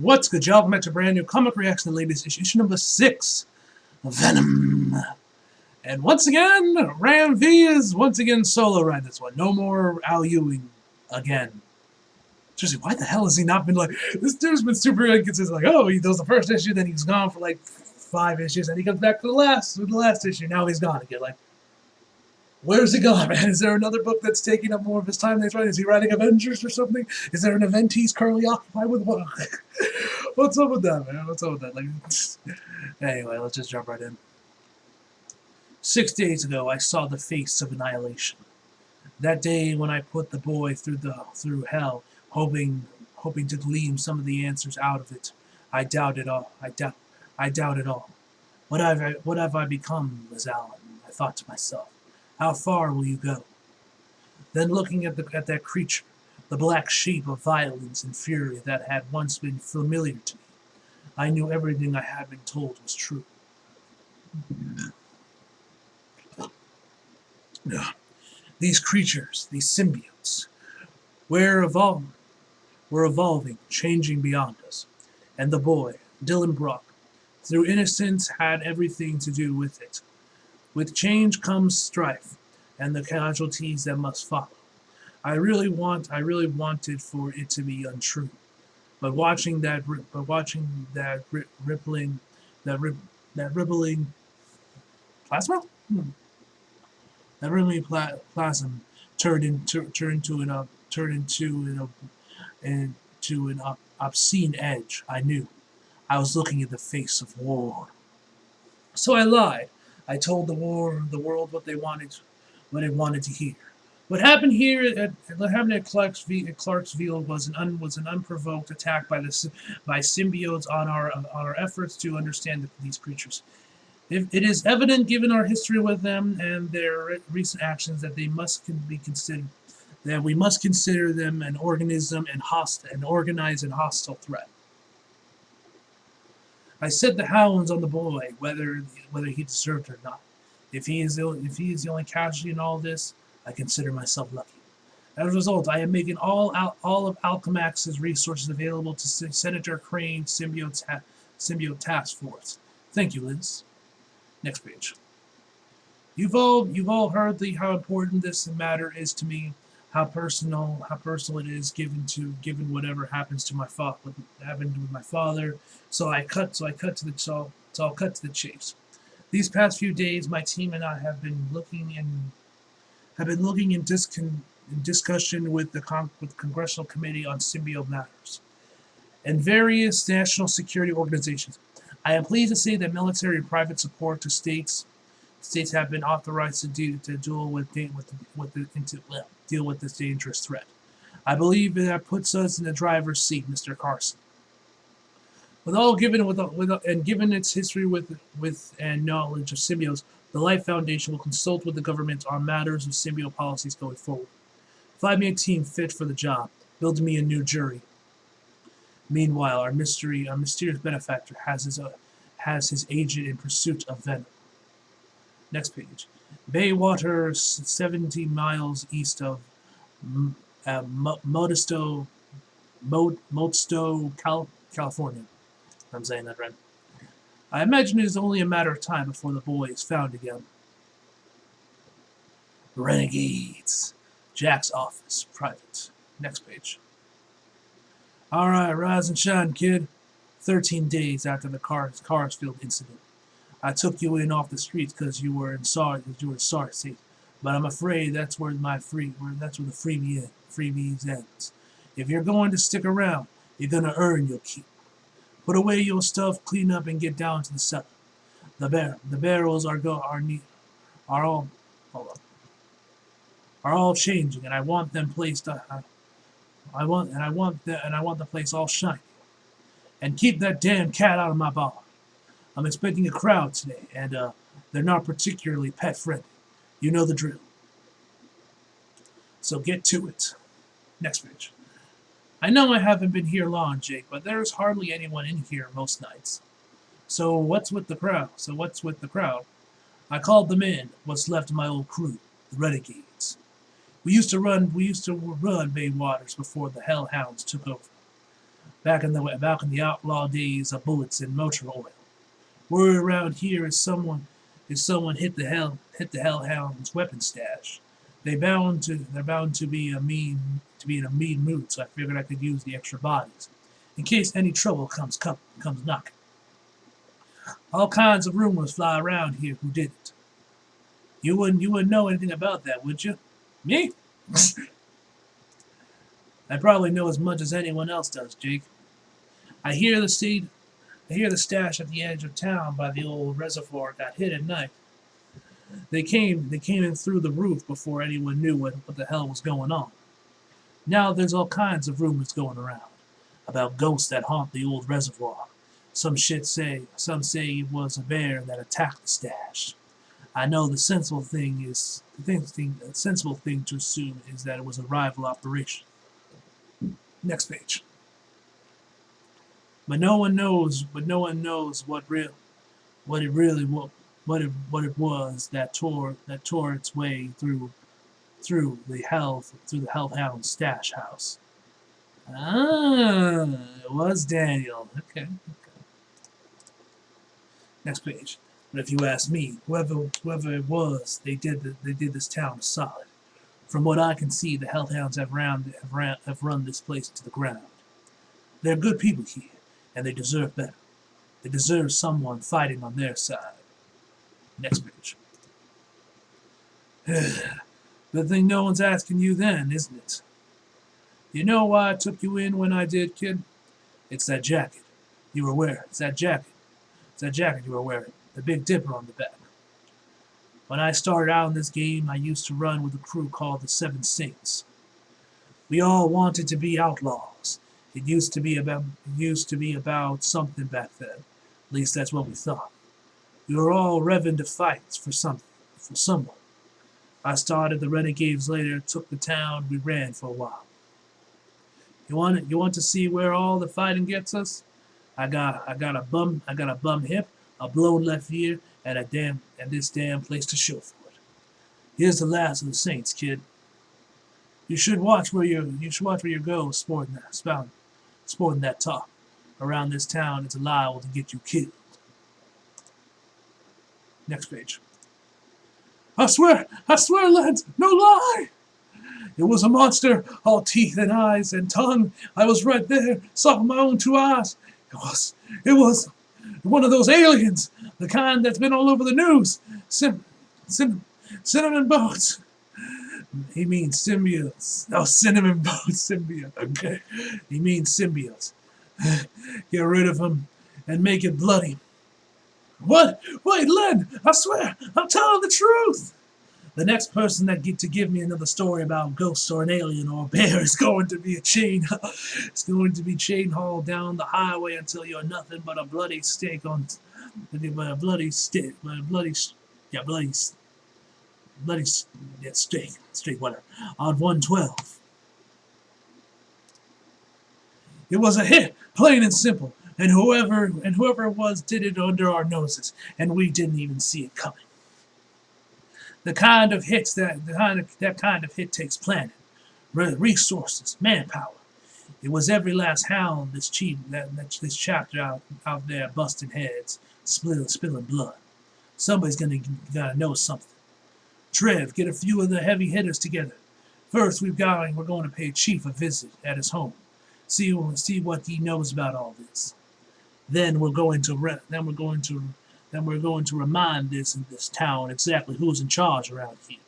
What's good, y'all? Welcome back to a brand new comic reaction, the latest issue number 6 of Venom. And once again, Ram V is once again solo ride this one. No more Al Ewing again. Seriously, why the hell has he not been like... This dude's been super inconsistent. Like, oh, he does the first issue, then he's gone for like 5 issues, and he comes back to the last issue. Now he's gone again. Like, where's he gone, man? Is there another book that's taking up more of his time than he's writing? Is he writing Avengers or something? Is there an event he's currently occupied with? What's up with that, man? What's up with that? Like, anyway, let's just jump right in. 6 days ago, I saw the face of annihilation. That day when I put the boy through hell, hoping to glean some of the answers out of it, I doubt it all. I doubt it all. What have I become, Liz Allen? I thought to myself. How far will you go? Then looking at that creature, the black sheep of violence and fury that had once been familiar to me, I knew everything I had been told was true. These creatures, these symbiotes, were evolving, changing beyond us. And the boy, Dylan Brock, through innocence, had everything to do with it. With change comes strife, and the casualties that must follow. I really wanted for it to be untrue, but watching that rippling plasma, that rippling plasm turned into an obscene edge. I knew I was looking at the face of war. So I lied. I told the world what they wanted to hear. What happened at Clarksville was an unprovoked attack by symbiotes on our efforts to understand these creatures. It is evident, given our history with them and their recent actions, that we must consider them an organism and an organized and hostile threat. I set the hounds on the boy, whether he deserved it or not. If he is the only casualty in all this, I consider myself lucky. As a result, I am making all of Alchemax's resources available to Senator Crane's symbiote task force. Thank you, Liz. Next page. You've all heard how important this matter is to me. How personal it is, given whatever happens to my happened with my father. So I'll cut to the chase. These past few days, my team and I have been looking in discussion with the Congressional Committee on Symbiote Matters and various national security organizations. I am pleased to say that military and private support to states have been authorized to deal with this dangerous threat. I believe that puts us in the driver's seat, Mr. Carson. Given its history with and knowledge of symbiotes, the Life Foundation will consult with the government on matters of symbiote policies going forward. Find me a team fit for the job. Build me a new jury. Meanwhile, our mysterious benefactor has his agent in pursuit of Venom. Next page. Baywater, 70 miles east of Modesto, California. I'm saying that right. I imagine it is only a matter of time before the boy is found again. Renegades. Jack's office. Private. Next page. Alright, rise and shine, kid. 13 days after the Carsfield incident. I took you in off the streets because you were sorry state. But I'm afraid that's where the freebies ends. If you're going to stick around, you're gonna earn your keep. Put away your stuff, clean up, and get down to the cellar. The barrels are all changing, and I want them placed. I want the place all shiny. And keep that damn cat out of my bar. I'm expecting a crowd today, and they're not particularly pet friendly. You know the drill. So get to it. Next page. I know I haven't been here long, Jake, but there's hardly anyone in here most nights. So what's with the crowd? I called them in, what's left of my old crew, the Renegades. We used to run Bay Waters before the Hellhounds took over. back in the outlaw days of bullets and motor oil. Word around here is someone hit the hellhound's weapon stash. They're bound to be in a mean mood, so I figured I could use the extra bodies in case any trouble comes knocking. All kinds of rumors fly around here who did it. You wouldn't know anything about that, would you? Me? I probably know as much as anyone else does, Jake. I hear the stash at the edge of town by the old reservoir got hit at night. They came in through the roof before anyone knew what the hell was going on. Now there's all kinds of rumors going around about ghosts that haunt the old reservoir. Some say it was a bear that attacked the stash. I know the sensible thing to assume is that it was a rival operation. Next page. But no one knows what it was that tore its way through the hellhound stash house. Ah, it was Daniel. Okay. Next page. But if you ask me, whoever it was, they did this town a solid. From what I can see, the hellhounds have run this place to the ground. They're good people here, and they deserve better. They deserve someone fighting on their side. Next page. Good thing no one's asking you then, isn't it? You know why I took you in when I did, kid? It's that jacket you were wearing. It's that jacket you were wearing. The Big Dipper on the back. When I started out in this game, I used to run with a crew called the Seven Saints. We all wanted to be outlaws. It used to be about something back then. At least that's what we thought. We were all revving to fight for something, for someone. I started the Renegades later, took the town, we ran for a while. You want to see where all the fighting gets us? I got a bum hip, a blown left ear, and this damn place to show for it. Here's the last of the Saints, kid. You should watch where you go sporting that talk. Around this town, it's liable to get you killed. Next page. I swear, lads, no lie! It was a monster, all teeth and eyes and tongue. I was right there, saw with my own 2 eyes. It was one of those aliens, the kind that's been all over the news. Cinnamon boats. He means symbiotes. No, cinnamon boats, symbiote. Okay. He means symbiotes. Get rid of him and make it bloody. What? Wait, Len, I swear, I'm telling the truth. The next person that get to give me another story about ghosts or an alien or a bear is going to be chain hauled down the highway until you're nothing but a bloody steak steak whatever on 112. It was a hit, plain and simple, and whoever it was did it under our noses, and we didn't even see it coming. That kind of hit takes planning, resources, manpower. It was every last hound this chapter out there busting heads, spilling blood. Somebody's gotta know something. Trev, get a few of the heavy hitters together. First, we're going to pay Chief a visit at his home. See what he knows about all this. Then we're going to remind this town exactly who's in charge around here.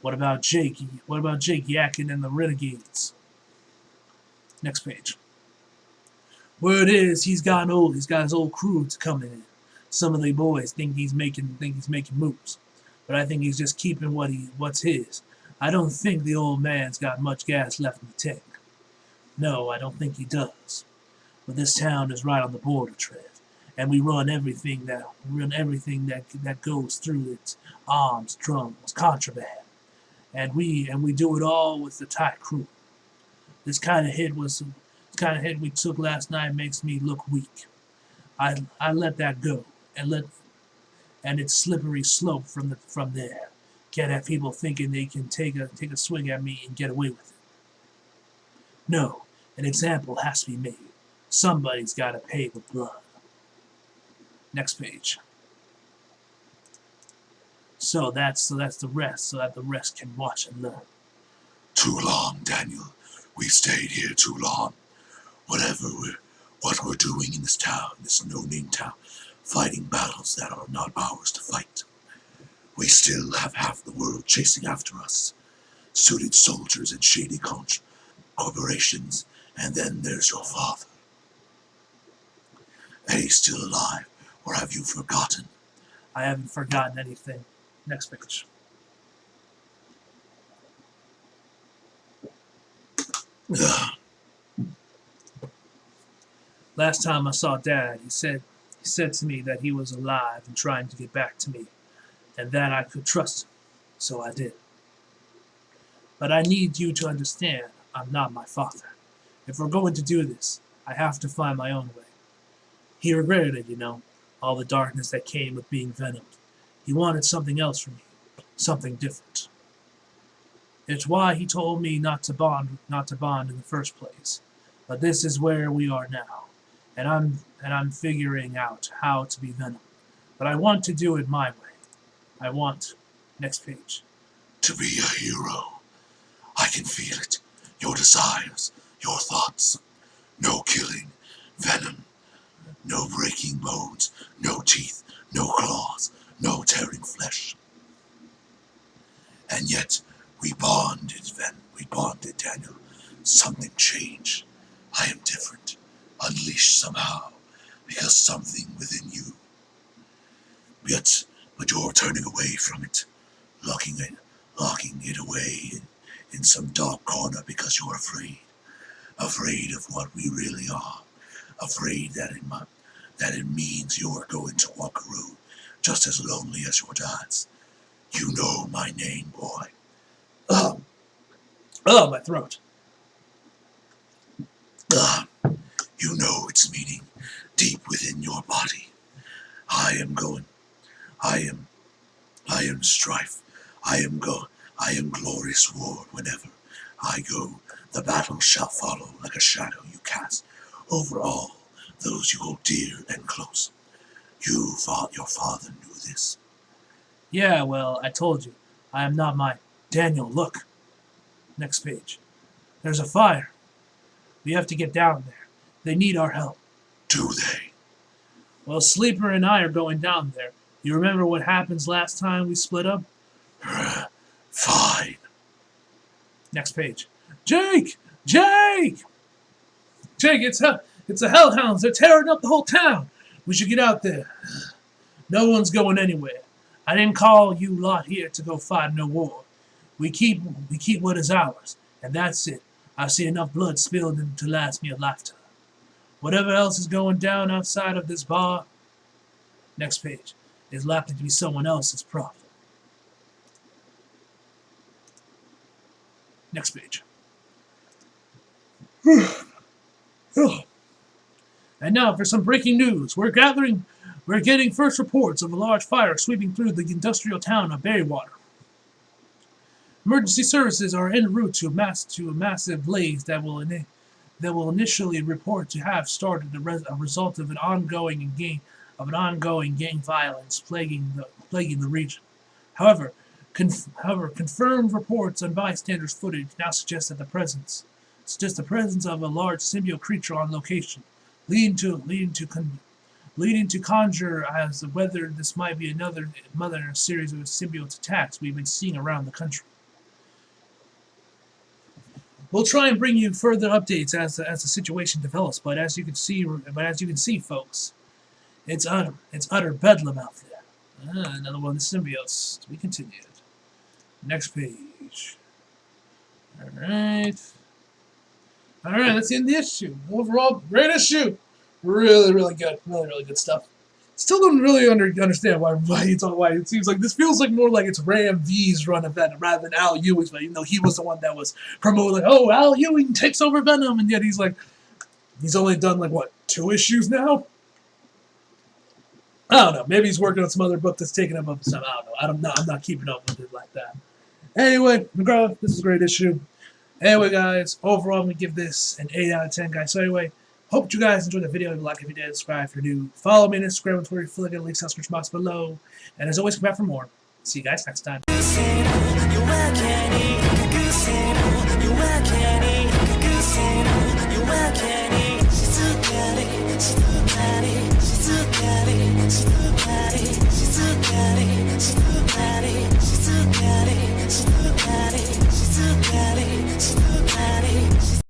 What about Jake? What about Jake Yakin and the Renegades? Next page. Word is he's got his old crew coming in. Some of the boys think he's making moves, but I think he's just keeping what's his. I don't think the old man's got much gas left in the tank. No, I don't think he does. But this town is right on the border, Trev. And we run everything that goes through it, arms, drums, contraband, and we do it all with the tight crew. This kind of hit we took last night makes me look weak. I let that go and it's slippery slope from there. Can't have people thinking they can take a swing at me and get away with it. No, An example has to be made. Somebody's got to pay with blood. Next page. So that's the rest, so that the rest can watch and learn. Too long, Daniel. We've stayed here too long. What we're doing in this town, this no-name town, fighting battles that are not ours to fight. We still have half the world chasing after us. Suited soldiers and shady corporations, and then there's your father. And he's still alive, or have you forgotten? I haven't forgotten anything. Next page. Last time I saw Dad, he said to me that he was alive and trying to get back to me, and that I could trust him. So I did. But I need you to understand, I'm not my father. If we're going to do this, I have to find my own way. He regretted it, all the darkness that came with being Venom. He wanted something else from me, something different. It's why he told me not to bond in the first place. But this is where we are now, and I'm figuring out how to be Venom. But I want to do it my way. I want, next page, to be a hero. I can feel it. Your desires, your thoughts. No killing, Venom. No breaking bones, no teeth, no claws, no tearing flesh. And yet, we bonded, Daniel. Something changed. I am different, unleashed somehow, because something within you. But you're turning away from it, locking it away in some dark corner because you're afraid of what we really are, afraid that it means you're going to walk a road just as lonely as your dad's. You know my name, boy. Oh, my throat. You know its meaning deep within your body. I am strife. I am glorious war. Whenever I go, the battle shall follow like a shadow you cast over all those you hold dear and close. Your father knew this. Yeah, well, I told you. I am not my... Daniel, look. Next page. There's a fire. We have to get down there. They need our help. Do they? Well, Sleeper and I are going down there. You remember what happens last time we split up? Fine. Next page. Jake! Jake! Jake, it's the Hellhounds. They're tearing up the whole town. We should get out there. No one's going anywhere. I didn't call you lot here to go fight no war. We keep what is ours, and that's it. I've seen enough blood spilled to last me a lifetime. Whatever else is going down outside of this bar, next page, is likely to be someone else's problem. Next page. And now for some breaking news. We're getting first reports of a large fire sweeping through the industrial town of Berrywater. Emergency services are en route to a massive blaze that will initially report to have started a result of an ongoing gang violence plaguing the region. However, confirmed reports and bystanders footage now suggest the presence of a large symbiote creature on location, leading to conjure as to whether this might be another in a series of symbiote attacks we've been seeing around the country. We'll try and bring you further updates as the situation develops, but as you can see, folks, it's utter bedlam out there. Another one of the symbiotes. To be continued. Next page. Alright, that's the end of the issue. Overall, great issue. Really, really good. Really, really good stuff. Still don't really understand why it seems like this feels like more like it's Ram V's run of Venom rather than Al Ewing's, but he was the one that was promoting like, oh, Al Ewing takes over Venom, and yet he's only done like what, 2 issues now? I don't know. Maybe he's working on some other book that's taking him up some. I don't know. I'm not keeping up with it like that. Anyway, McGraw, this is a great issue. Anyway, guys, overall, I'm going to give this an 8 out of 10, guys. So anyway, hope you guys enjoyed the video. Leave a like if you did, subscribe if you're new. Follow me on Instagram and Twitter if you feel like it. Links in the description box below. And as always, come back for more. See you guys next time. She's too